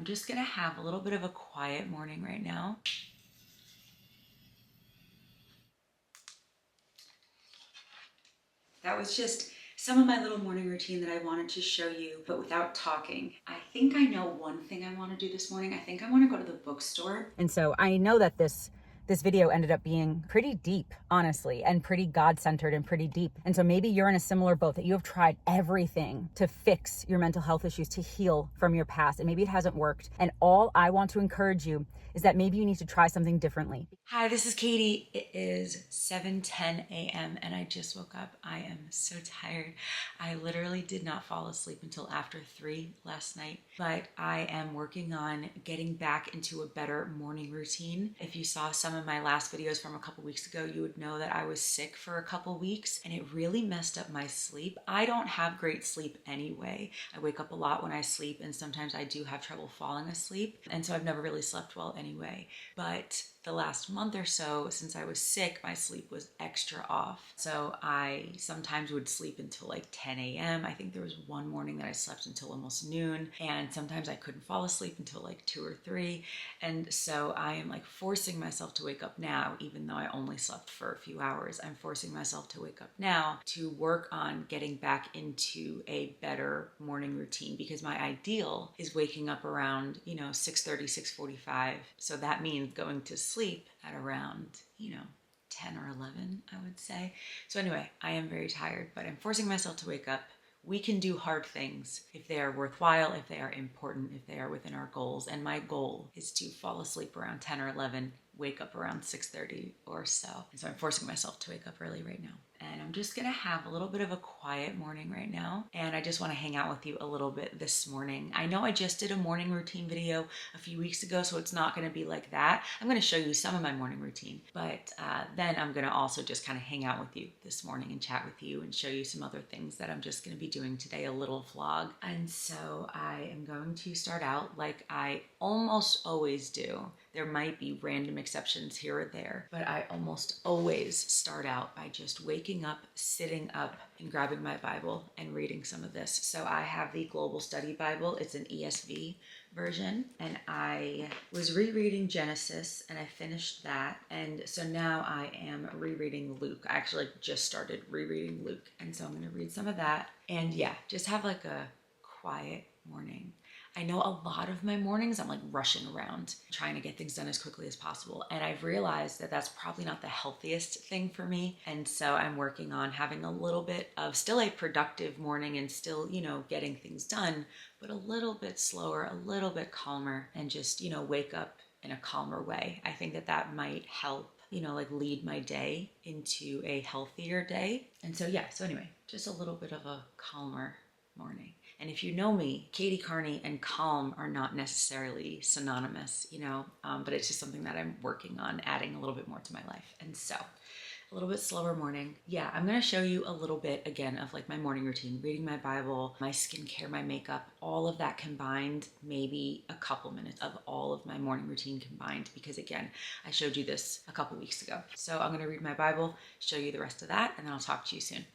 just gonna have a little bit of a quiet morning right now. That was just some of my little morning routine that I wanted to show you, but without talking. I think I know one thing I want to do this morning. I think I want to go to the bookstore. And so I know that this video ended up being pretty deep, honestly, and pretty God-centered and pretty deep. And so maybe you're in a similar boat that you have tried everything to fix your mental health issues, to heal from your past, and maybe it hasn't worked. And all I want to encourage you is that maybe you need to try something differently. Hi, this is Katie. It is 7:10 a.m. and I just woke up. I am so tired. I literally did not fall asleep until after 3 last night, but I am working on getting back into a better morning routine. If you saw some of my last videos from a couple weeks ago, you would know that I was sick for a couple weeks and it really messed up my sleep. I don't have great sleep anyway. I wake up a lot when I sleep and sometimes I do have trouble falling asleep. And so I've never really slept well anyway. But the last month or so, since I was sick, my sleep was extra off. So I sometimes would sleep until like 10 a.m. I think there was one morning that I slept until almost noon, and sometimes I couldn't fall asleep until like 2 or 3. And so I am like forcing myself to wake up now, even though I only slept for a few hours. I'm forcing myself to wake up now to work on getting back into a better morning routine, because my ideal is waking up around, 6:30, 6:45. So that means going to sleep at around, 10 or 11, I would say. So anyway, I am very tired, but I'm forcing myself to wake up. We can do hard things if they are worthwhile, if they are important, if they are within our goals. And my goal is to fall asleep around 10 or 11, wake up around 6:30 or so. And so I'm forcing myself to wake up early right now. And I'm just gonna have a little bit of a quiet morning right now. And I just wanna hang out with you a little bit this morning. I know I just did a morning routine video a few weeks ago, so it's not gonna be like that. I'm gonna show you some of my morning routine, but then I'm gonna also just kind of hang out with you this morning and chat with you and show you some other things that I'm just gonna be doing today, a little vlog. And so I am going to start out like I almost always do. There might be random exceptions here or there, but I almost always start out by just waking up, sitting up, and grabbing my Bible and reading some of this. So I have the Global Study Bible. It's an ESV version, and I was rereading Genesis and I finished that. And so now I am rereading Luke. I actually just started rereading Luke. And so I'm going to read some of that. And yeah, just have like a quiet morning. I know a lot of my mornings I'm like rushing around trying to get things done as quickly as possible. And I've realized that that's probably not the healthiest thing for me. And so I'm working on having a little bit of still a productive morning and still, getting things done, but a little bit slower, a little bit calmer, and just, wake up in a calmer way. I think that might help, lead my day into a healthier day. And so, so anyway, just a little bit of a calmer morning. And if you know me, Katie Carney and calm are not necessarily synonymous, but it's just something that I'm working on adding a little bit more to my life. And so a little bit slower morning. Yeah, I'm going to show you a little bit again of like my morning routine, reading my Bible, my skincare, my makeup, all of that combined, maybe a couple minutes of all of my morning routine combined, because again, I showed you this a couple weeks ago. So I'm going to read my Bible, show you the rest of that, and then I'll talk to you soon.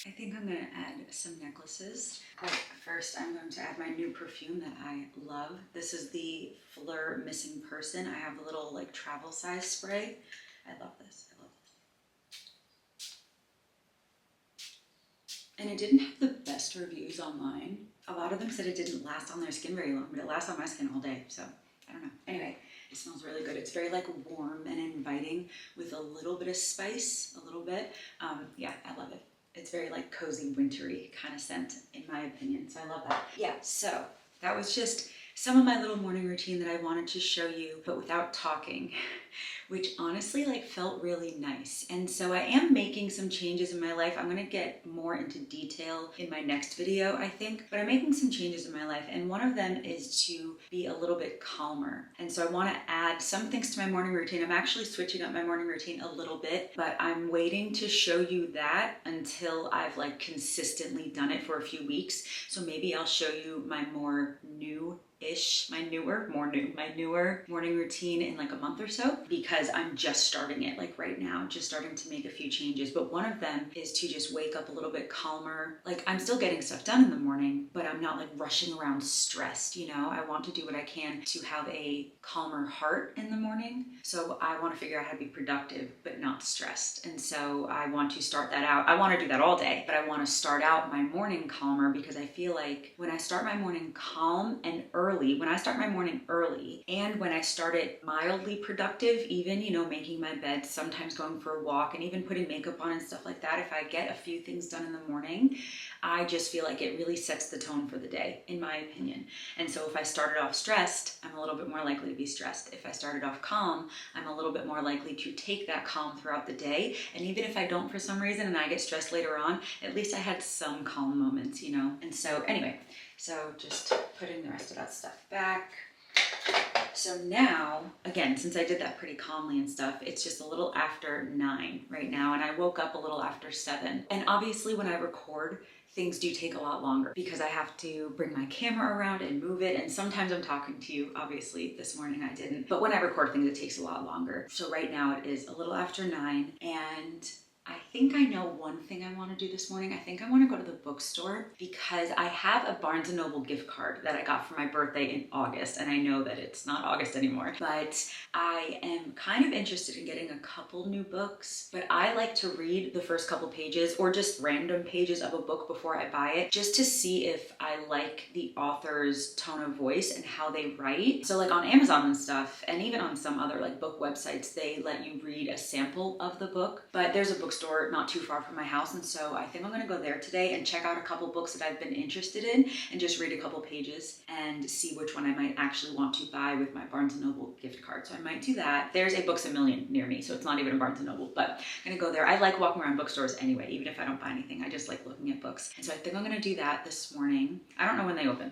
I think I'm gonna add some necklaces. But first I'm going to add my new perfume that I love. This is the Fleur Missing Person. I have a little like travel size spray. I love this, I love this. And it didn't have the best reviews online. A lot of them said it didn't last on their skin very long, but it lasts on my skin all day, so I don't know. Anyway, it smells really good. It's very like warm and inviting with a little bit of spice, a little bit. Yeah, I love it. It's very like cozy, wintry kind of scent in my opinion, so I love that. Yeah, so that was just some of my little morning routine that I wanted to show you, but without talking, which honestly like felt really nice. And so I am making some changes in my life. I'm gonna get more into detail in my next video, I think, but I'm making some changes in my life. And one of them is to be a little bit calmer. And so I wanna add some things to my morning routine. I'm actually switching up my morning routine a little bit, but I'm waiting to show you that until I've like consistently done it for a few weeks. So maybe I'll show you my more my newer morning routine in like a month or so, because I'm just starting it like right now, just starting to make a few changes. But one of them is to just wake up a little bit calmer. Like I'm still getting stuff done in the morning, but I'm not like rushing around stressed, you know? I want to do what I can to have a calmer heart in the morning. So I want to figure out how to be productive, but not stressed. And so I want to start that out. I want to do that all day, but I want to start out my morning calmer, because I feel like when I start my morning calm and early, when I start my morning early, and when I start it mildly productive, even, you know, making my bed, sometimes going for a walk, and even putting makeup on and stuff like that, if I get a few things done in the morning, I just feel like it really sets the tone for the day, in my opinion. And so if I started off stressed, I'm a little bit more likely to be stressed. If I started off calm, I'm a little bit more likely to take that calm throughout the day. And even if I don't for some reason and I get stressed later on, at least I had some calm moments, you know? And so anyway, so just putting the rest of that stuff back. So now, again, since I did that pretty calmly and stuff, it's just a little after 9 right now, and I woke up a little after 7. And obviously when I record, things do take a lot longer because I have to bring my camera around and move it. And sometimes I'm talking to you. Obviously this morning I didn't, but when I record things, it takes a lot longer. So right now it is a little after 9, and I think I know one thing I want to do this morning. I think I want to go to the bookstore, because I have a Barnes & Noble gift card that I got for my birthday in August, and I know that it's not August anymore, but I am kind of interested in getting a couple new books. But I like to read the first couple pages or just random pages of a book before I buy it, just to see if I like the author's tone of voice and how they write. So like on Amazon and stuff, and even on some other like book websites, they let you read a sample of the book. But there's a bookstore not too far from my house, and so I think I'm gonna go there today and check out a couple books that I've been interested in and just read a couple pages and see which one I might actually want to buy with my Barnes & Noble gift card. So I might do that. There's a Books A Million near me, so it's not even a Barnes & Noble, but I'm gonna go there. I like walking around bookstores anyway, even if I don't buy anything. I just like looking at books. And so I think I'm gonna do that this morning. I don't know when they open.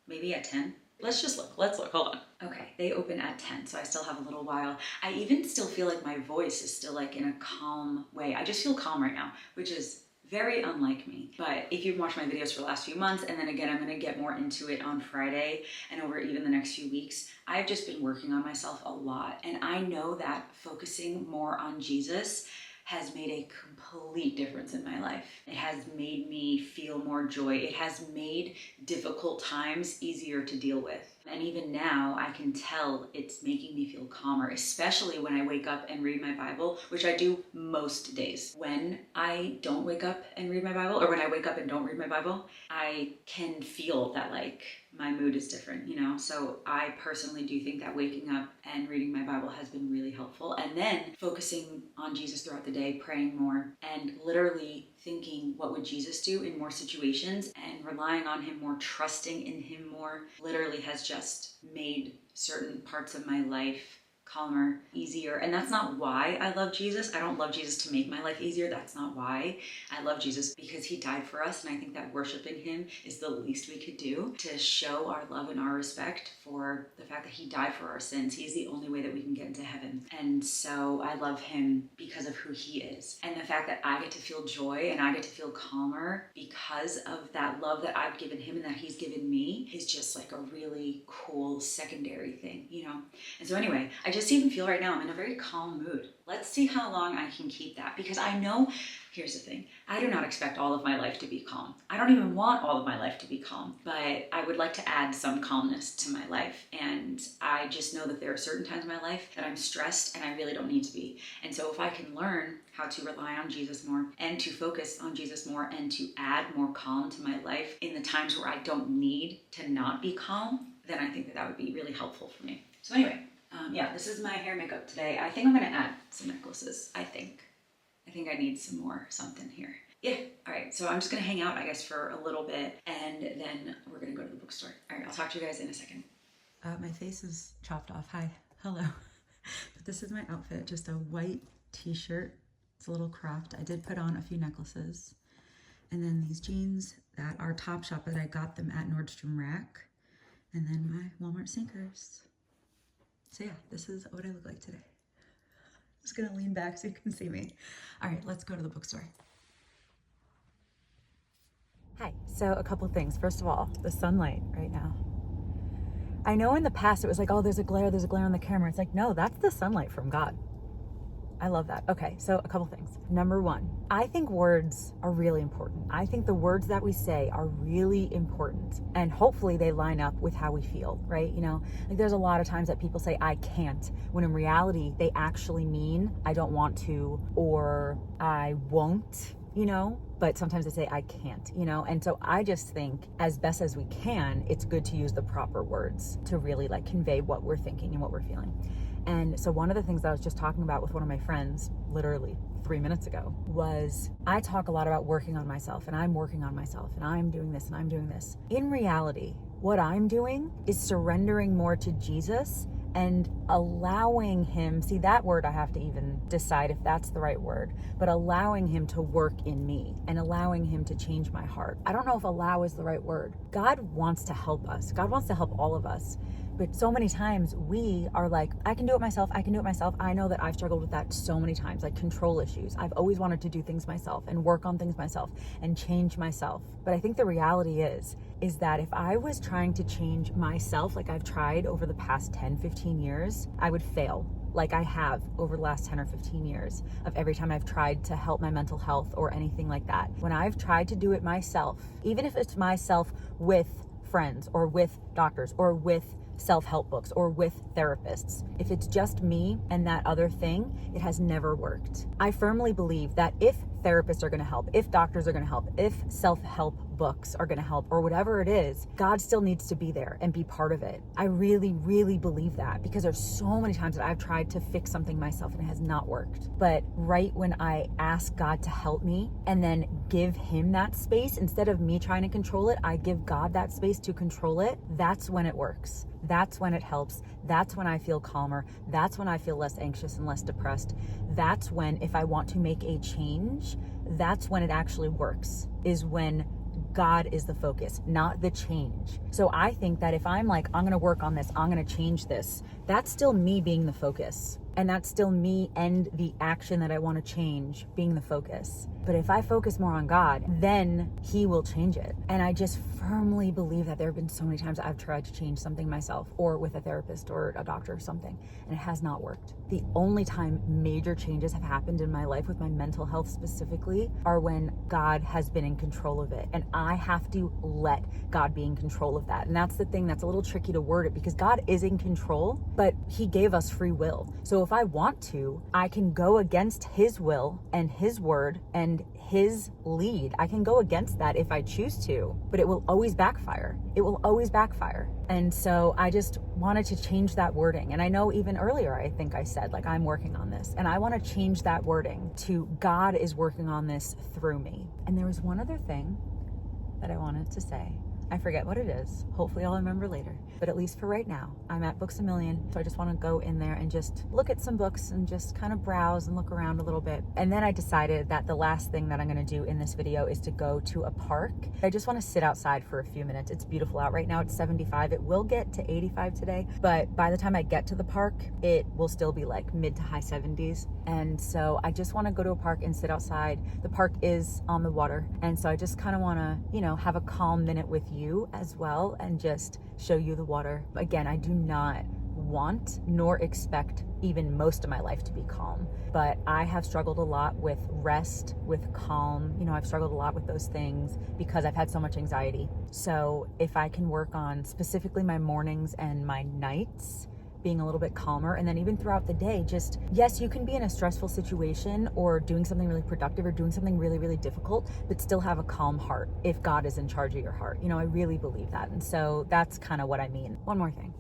Maybe at 10? Let's just look. Let's look. Hold on. Okay, they open at 10, so I still have a little while. I even still feel like my voice is still like in a calm way. I just feel calm right now, which is very unlike me. But if you've watched my videos for the last few months, and then again, I'm gonna get more into it on Friday and over even the next few weeks, I've just been working on myself a lot. And I know that focusing more on Jesus has made a complete difference in my life. It has made me feel more joy. It has made difficult times easier to deal with. And even now, I can tell it's making me feel calmer, especially when I wake up and read my Bible, which I do most days. When I don't wake up and read my Bible, or when I wake up and don't read my Bible, I can feel that like my mood is different, you know? So I personally do think that waking up and reading my Bible has been really helpful. And then focusing on Jesus throughout the day, praying more, and literally thinking, what would Jesus do in more situations, and relying on him more, trusting in him more, literally has just made certain parts of my life calmer, easier. And that's not why I love Jesus. I don't love Jesus to make my life easier. That's not why. I love Jesus because he died for us. And I think that worshiping him is the least we could do to show our love and our respect for the fact that he died for our sins. He's the only way that we can get into heaven. And so I love him because of who he is. And the fact that I get to feel joy and I get to feel calmer because of that love that I've given him and that he's given me is just like a really cool secondary thing, you know? And so anyway, I just just even feel right now I'm in a very calm mood. Let's see how long I can keep that, because I know, here's the thing, I do not expect all of my life to be calm. I don't even want all of my life to be calm, but I would like to add some calmness to my life. And I just know that there are certain times in my life that I'm stressed and I really don't need to be. And so if I can learn how to rely on Jesus more and to focus on Jesus more and to add more calm to my life in the times where I don't need to not be calm, then I think that that would be really helpful for me. So anyway, yeah, this is my hair makeup today. I think I'm gonna add some necklaces, I think I need some more something here. Yeah, all right, so I'm just gonna hang out, I guess, for a little bit, and then we're gonna go to the bookstore. All right, I'll talk to you guys in a second. My face is chopped off. Hi, hello. But this is my outfit, just a white t-shirt. It's a little cropped. I did put on a few necklaces. And then these jeans that are Topshop, but I got them at Nordstrom Rack. And then my Walmart sneakers. So yeah, this is what I look like today. I'm just gonna lean back so you can see me. All right, let's go to the bookstore. Hi, so a couple things. First of all, the sunlight right now. I know in the past it was like, oh, there's a glare on the camera. It's like, no, that's the sunlight from God. I love that. Okay, so a couple things. Number one, I think words are really important. I think the words that we say are really important, and hopefully they line up with how we feel, right? You know, like there's a lot of times that people say, I can't, when in reality, they actually mean, I don't want to, or I won't, you know, but sometimes they say, I can't, you know? And so I just think as best as we can, it's good to use the proper words to really like convey what we're thinking and what we're feeling. And so one of the things that I was just talking about with one of my friends, literally 3 minutes ago, was I talk a lot about working on myself, and I'm working on myself, and I'm doing this and I'm doing this. In reality, what I'm doing is surrendering more to Jesus and allowing him, see that word I have to even decide if that's the right word, but allowing him to work in me and allowing him to change my heart. I don't know if allow is the right word. God wants to help us. God wants to help all of us. But so many times we are like, I can do it myself. I can do it myself. I know that I've struggled with that so many times, like control issues. I've always wanted to do things myself and work on things myself and change myself. But I think the reality is that if I was trying to change myself, like I've tried over the past 10, 15 years, I would fail. Like I have over the last 10 or 15 years of every time I've tried to help my mental health or anything like that. When I've tried to do it myself, even if it's myself with friends or with doctors or with self-help books or with therapists, if it's just me and that other thing, it has never worked. I firmly believe that if therapists are going to help, if doctors are going to help, if self-help books are going to help, or whatever it is, God still needs to be there and be part of it. I really, really believe that, because there's so many times that I've tried to fix something myself and it has not worked. But right when I ask God to help me and then give him that space, instead of me trying to control it, I give God that space to control it. That's when it works. That's when it helps. That's when I feel calmer. That's when I feel less anxious and less depressed. That's when, if I want to make a change, that's when it actually works, is when God is the focus, not the change. So I think that if I'm like, I'm going to work on this, I'm going to change this, that's still me being the focus. And that's still me and the action that I want to change being the focus. But if I focus more on God, then he will change it. And I just firmly believe that there have been so many times I've tried to change something myself or with a therapist or a doctor or something, and it has not worked. The only time major changes have happened in my life with my mental health specifically are when God has been in control of it. And I have to let God be in control of that. And that's the thing that's a little tricky to word it, because God is in control, but he gave us free will. So if I want to, I can go against his will and his word and his lead. I can go against that if I choose to, but it will always backfire. It will always backfire. And so I just wanted to change that wording. And I know even earlier, I think I said, like, I'm working on this, and I want to change that wording to God is working on this through me. And there was one other thing that I wanted to say. I forget what it is. Hopefully I'll remember later. But at least for right now, I'm at Books A Million. So I just want to go in there and just look at some books and just kind of browse and look around a little bit. And then I decided that the last thing that I'm going to do in this video is to go to a park. I just want to sit outside for a few minutes. It's beautiful out right now. It's 75. It will get to 85 today. But by the time I get to the park, it will still be like mid to high 70s. And so I just want to go to a park and sit outside. The park is on the water. And so I just kind of want to, have a calm minute with you as well and just show you the water. Again, I do not want nor expect even most of my life to be calm. But I have struggled a lot with rest, with calm. I've struggled a lot with those things because I've had so much anxiety. So if I can work on specifically my mornings and my nights, being a little bit calmer, and then even throughout the day, just, yes, you can be in a stressful situation or doing something really productive or doing something really, really difficult, but still have a calm heart if God is in charge of your heart. I really believe that. And so that's kind of what I mean. One more thing.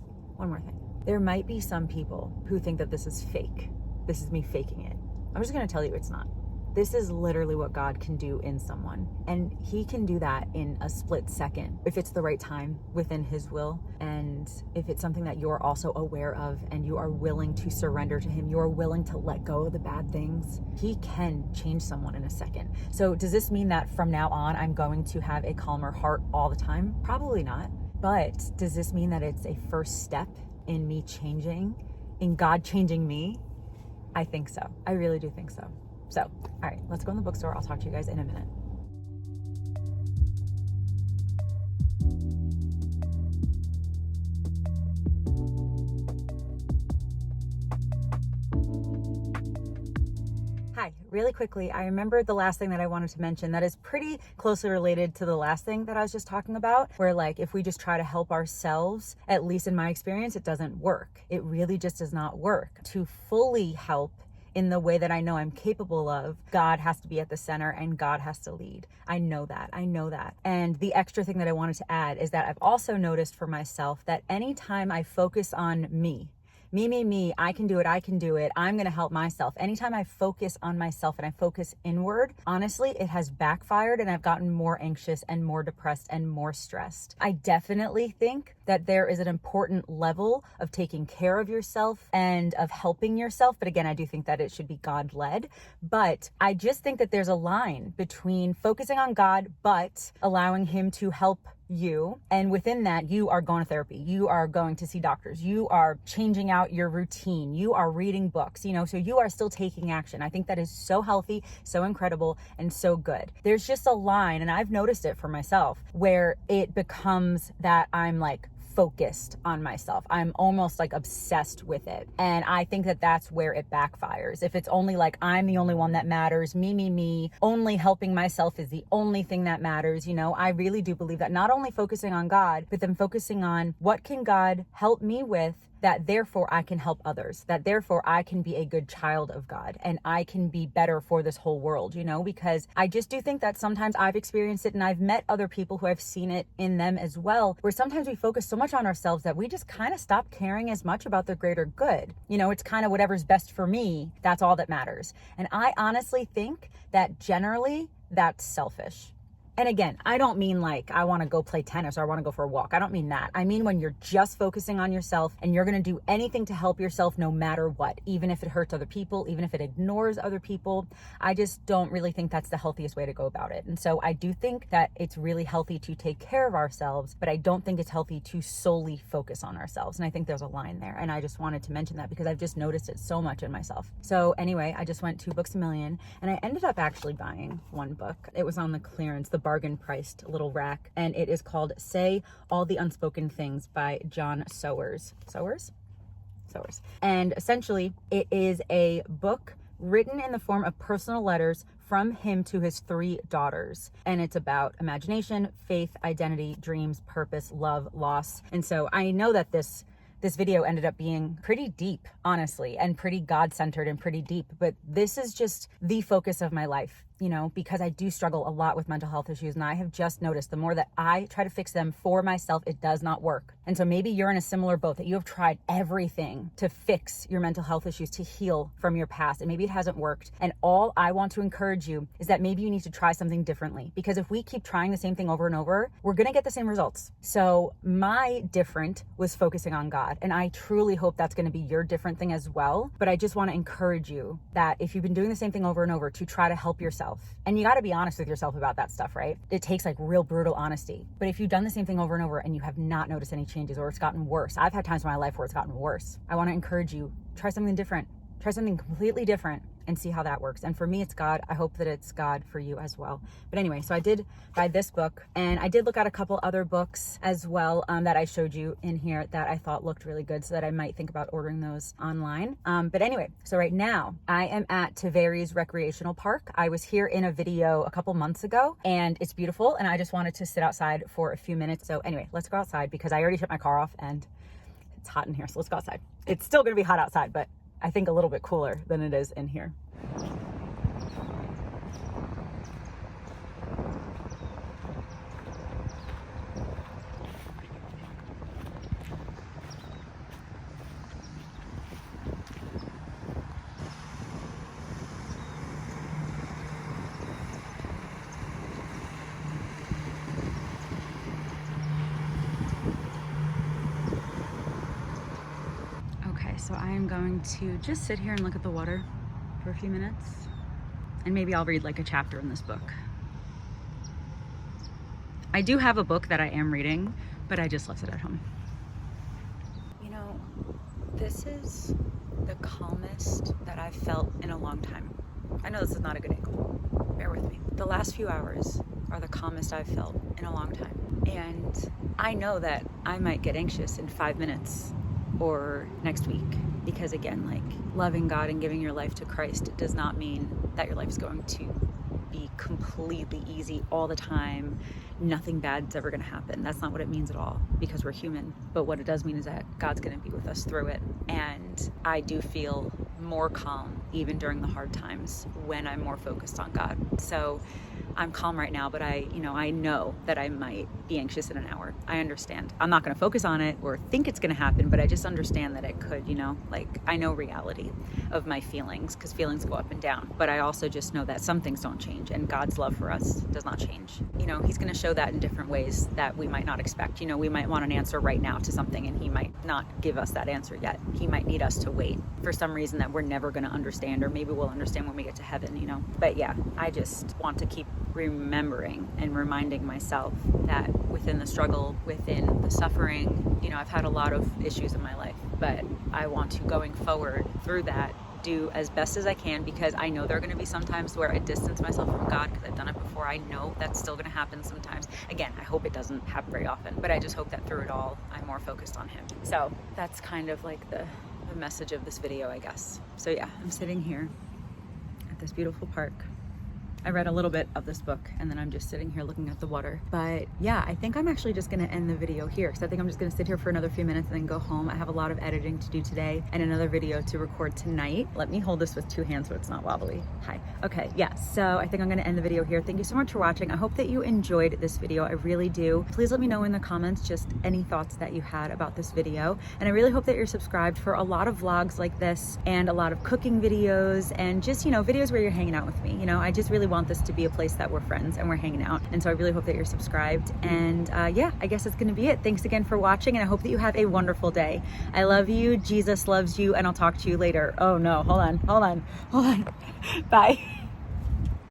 There might be some people who think that this is fake. This is me faking it. I'm just going to tell you it's not. This is literally what God can do in someone. And he can do that in a split second if it's the right time within his will. And if it's something that you're also aware of and you are willing to surrender to him, you are willing to let go of the bad things, he can change someone in a second. So does this mean that from now on, I'm going to have a calmer heart all the time? Probably not. But does this mean that it's a first step in me changing, in God changing me? I think so. I really do think so. So, all right, let's go in the bookstore. I'll talk to you guys in a minute. Hi, really quickly, I remembered the last thing that I wanted to mention that is pretty closely related to the last thing that I was just talking about, where like if we just try to help ourselves, at least in my experience, it doesn't work. It really just does not work. To fully help in the way that I know I'm capable of, God has to be at the center and God has to lead. I know that. And the extra thing that I wanted to add is that I've also noticed for myself that anytime I focus on me, I can do it, I'm going to help myself. Anytime I focus on myself and I focus inward, honestly, it has backfired and I've gotten more anxious and more depressed and more stressed. I definitely think that there is an important level of taking care of yourself and of helping yourself. But again, I do think that it should be God-led. But I just think that there's a line between focusing on God, but allowing him to help you. And within that, you are going to therapy. You are going to see doctors. You are changing out your routine. You are reading books, so you are still taking action. I think that is so healthy, so incredible, and so good. There's just a line, and I've noticed it for myself, where it becomes that I'm like focused on myself. I'm almost like obsessed with it. And I think that that's where it backfires. If it's only like, I'm the only one that matters, me, only helping myself is the only thing that matters. I really do believe that not only focusing on God, but then focusing on what can God help me with, that therefore I can help others, that therefore I can be a good child of God and I can be better for this whole world, because I just do think that sometimes I've experienced it and I've met other people who have seen it in them as well, where sometimes we focus so much on ourselves that we just kind of stop caring as much about the greater good. It's kind of whatever's best for me, that's all that matters. And I honestly think that generally that's selfish. And again, I don't mean like I want to go play tennis or I want to go for a walk. I don't mean that. I mean when you're just focusing on yourself and you're going to do anything to help yourself no matter what, even if it hurts other people, even if it ignores other people. I just don't really think that's the healthiest way to go about it. And so I do think that it's really healthy to take care of ourselves, but I don't think it's healthy to solely focus on ourselves. And I think there's a line there. And I just wanted to mention that because I've just noticed it so much in myself. So anyway, I just went to Books A Million and I ended up actually buying one book. It was on the clearance, the bargain priced little rack, and it is called Say All the Unspoken Things by John Sowers. And essentially it is a book written in the form of personal letters from him to his 3 daughters. And it's about imagination, faith, identity, dreams, purpose, love, loss. And so I know that this video ended up being pretty deep, honestly, and pretty God-centered and pretty deep, but this is just the focus of my life. Because I do struggle a lot with mental health issues. And I have just noticed the more that I try to fix them for myself, it does not work. And so maybe you're in a similar boat that you have tried everything to fix your mental health issues, to heal from your past. And maybe it hasn't worked. And all I want to encourage you is that maybe you need to try something differently. Because if we keep trying the same thing over and over, we're going to get the same results. So my different was focusing on God. And I truly hope that's going to be your different thing as well. But I just want to encourage you that if you've been doing the same thing over and over, to try to help yourself. And you got to be honest with yourself about that stuff, right? It takes like real brutal honesty. But if you've done the same thing over and over and you have not noticed any changes or it's gotten worse, I've had times in my life where it's gotten worse. I want to encourage you, try something different. Try something completely different and see how that works. And for me, it's God. I hope that it's God for you as well. But anyway, so I did buy this book, and I did look at a couple other books as well that I showed you in here that I thought looked really good, so that I might think about ordering those online. But anyway, so right now I am at Taveri's Recreational Park. I was here in a video a couple months ago, and it's beautiful, and I just wanted to sit outside for a few minutes. So anyway, let's go outside because I already shut my car off and it's hot in here. So let's go outside. It's still going to be hot outside, but I think a little bit cooler than it is in here. So I am going to just sit here and look at the water for a few minutes, and maybe I'll read like a chapter in this book. I do have a book that I am reading, but I just left it at home. You know, this is the calmest that I've felt in a long time. I know this is not a good angle. Bear with me. The last few hours are the calmest I've felt in a long time. And I know that I might get anxious in 5 minutes or next week, because again, like, loving God and giving your life to Christ does not mean that your life is going to be completely easy all the time. Nothing bad's ever going to happen. That's not what it means at all, because we're human. But what it does mean is that God's going to be with us through it. And I do feel more calm even during the hard times when I'm more focused on God. So I'm calm right now, but I know that I might be anxious in an hour. I understand. I'm not going to focus on it or think it's going to happen, but I just understand that it could, like, I know reality of my feelings, because feelings go up and down. But I also just know that some things don't change, and God's love for us does not change. He's going to show that in different ways that we might not expect. We might want an answer right now to something, and he might not give us that answer yet. He might need us to wait for some reason that we're never going to understand, or maybe we'll understand when we get to heaven, But yeah, I just want to keep remembering and reminding myself that within the struggle, within the suffering, I've had a lot of issues in my life, but I want to, going forward through that, do as best as I can, because I know there are going to be some times where I distance myself from God, because I've done it before. I know that's still going to happen sometimes. Again, I hope it doesn't happen very often, but I just hope that through it all, I'm more focused on him. So that's kind of like the message of this video, I guess. So yeah, I'm sitting here at this beautiful park. I read a little bit of this book, and then I'm just sitting here looking at the water. But yeah, I think I'm actually just gonna end the video here, because I think I'm just gonna sit here for another few minutes and then go home. I have a lot of editing to do today and another video to record tonight. Let me hold this with 2 hands so it's not wobbly. Hi. Okay, yeah, so I think I'm gonna end the video here. Thank you so much for watching. I hope that you enjoyed this video. I really do. Please let me know in the comments just any thoughts that you had about this video. And I really hope that you're subscribed for a lot of vlogs like this, and a lot of cooking videos, and just, videos where you're hanging out with me. I just really want this to be a place that we're friends and we're hanging out. And so I really hope that you're subscribed. And yeah, I guess that's gonna be it. Thanks again for watching, and I hope that you have a wonderful day. I love you, Jesus loves you, and I'll talk to you later. Oh no, hold on. Bye.